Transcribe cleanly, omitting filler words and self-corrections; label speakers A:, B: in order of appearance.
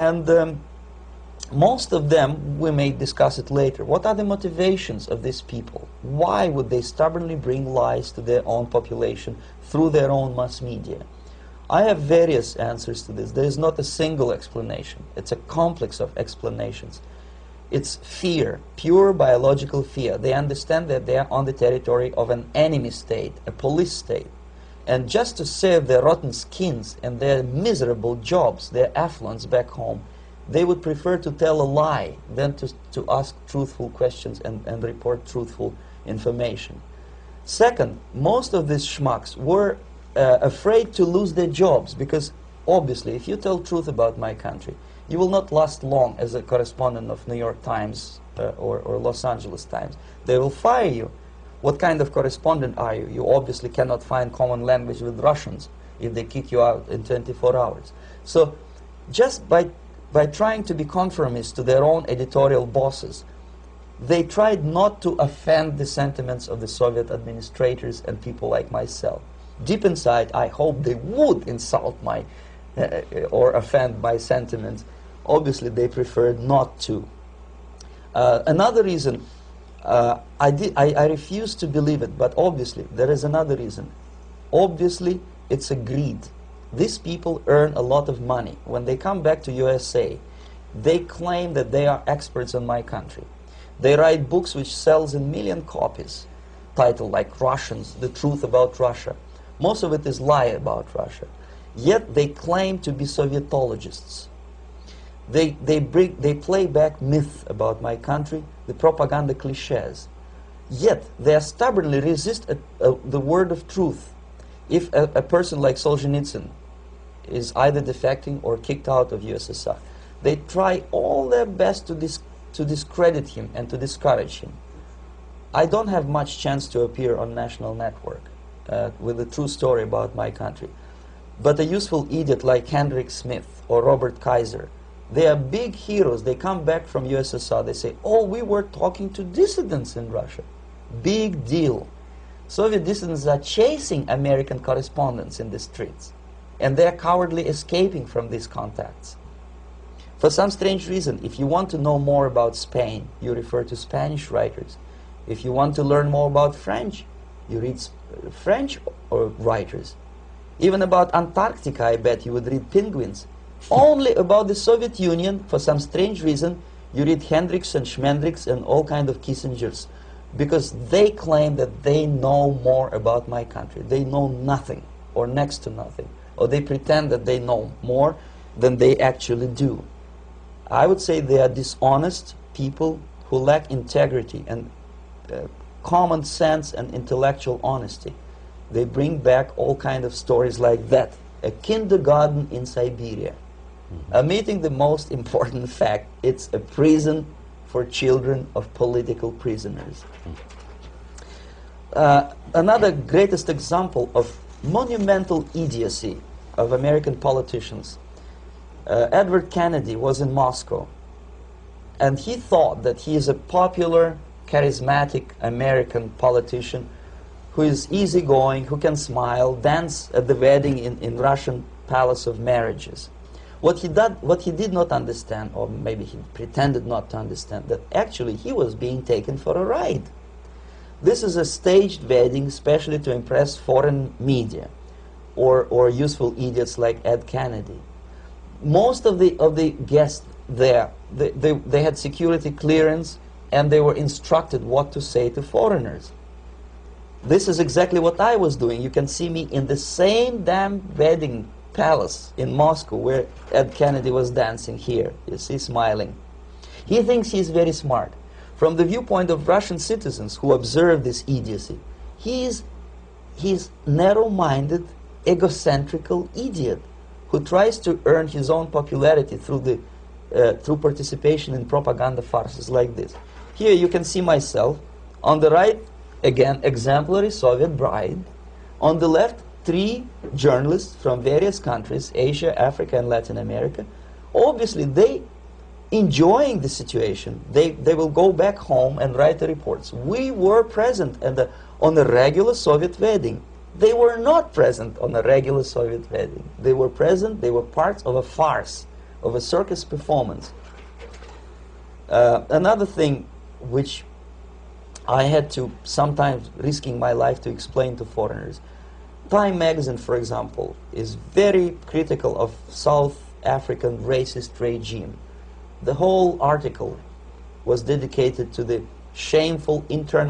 A: And most of them, we may discuss it later, what are the motivations of these people? Why would they stubbornly bring lies to their own population through their own mass media? I have various answers to this. There is not a single explanation. It's a complex of explanations. It's fear, pure biological fear. They understand that they are on the territory of an enemy state, a police state. And just to save their rotten skins and their miserable jobs, their affluence back home, they would prefer to tell a lie than to ask truthful questions and report truthful information. Second, most of these schmucks were afraid to lose their jobs because, obviously, if you tell truth about my country, you will not last long as a correspondent of New York Times or Los Angeles Times. They will fire you. What kind of correspondent are you? You obviously cannot find common language with Russians if they kick you out in 24 hours. So just by trying to be conformist to their own editorial bosses, they tried not to offend the sentiments of the Soviet administrators and people like myself. Deep inside, I hope they would insult my or offend my sentiments. Obviously, they preferred not to. Another reason, I refuse to believe it, but obviously, there is another reason. Obviously, it's a greed. These people earn a lot of money. When they come back to USA, they claim that they are experts on my country. They write books which sells in million copies, titled like Russians, The Truth About Russia. Most of it is lie about Russia. Yet they claim to be Sovietologists. They play back myth about my country, the propaganda cliches. Yet they stubbornly resist the word of truth. If a person like Solzhenitsyn is either defecting or kicked out of USSR, they try all their best to discredit him and to discourage him. I don't have much chance to appear on national network with a true story about my country. But a useful idiot like Hendrik Smith or Robert Kaiser, they are big heroes. They come back from USSR. They say, oh, we were talking to dissidents in Russia. Big deal. Soviet dissidents are chasing American correspondents in the streets. And they are cowardly escaping from these contacts. For some strange reason, if you want to know more about Spain, you refer to Spanish writers. If you want to learn more about French, you read French writers. Even about Antarctica, I bet you would read Penguins. Only about the Soviet Union, for some strange reason, you read Hendricks and Schmendricks and all kind of Kissingers, because they claim that they know more about my country. They know nothing, or next to nothing, or they pretend that they know more than they actually do. I would say they are dishonest people who lack integrity and common sense and intellectual honesty. They bring back all kind of stories like that. A kindergarten in Siberia. Omitting the most important fact, it's a prison for children of political prisoners. Another greatest example of monumental idiocy of American politicians. Edward Kennedy was in Moscow, and he thought that he is a popular, charismatic American politician who is easygoing, who can smile, dance at the wedding in Russian Palace of Marriages. What he did not understand, or maybe he pretended not to understand, that actually he was being taken for a ride. This is a staged wedding, especially to impress foreign media, or useful idiots like Ed Kennedy. Most of the guests there, they had security clearance, and they were instructed what to say to foreigners. This is exactly what I was doing. You can see me in the same damn wedding palace in Moscow where Ed Kennedy was dancing here. You see, smiling. He thinks he's very smart. From the viewpoint of Russian citizens who observe this idiocy, he's narrow-minded, egocentrical idiot who tries to earn his own popularity through participation in propaganda farces like this. Here you can see myself. On the right, again, exemplary Soviet bride. On the left, 3 journalists from various countries, Asia, Africa, and Latin America. Obviously, they enjoying the situation. They will go back home and write the reports. We were present on a regular Soviet wedding. They were not present on a regular Soviet wedding. They were present, they were parts of a farce of a circus performance. Another thing which I had to sometimes risking my life to explain to foreigners. Time magazine, for example, is very critical of South African racist regime. The whole article was dedicated to the shameful internal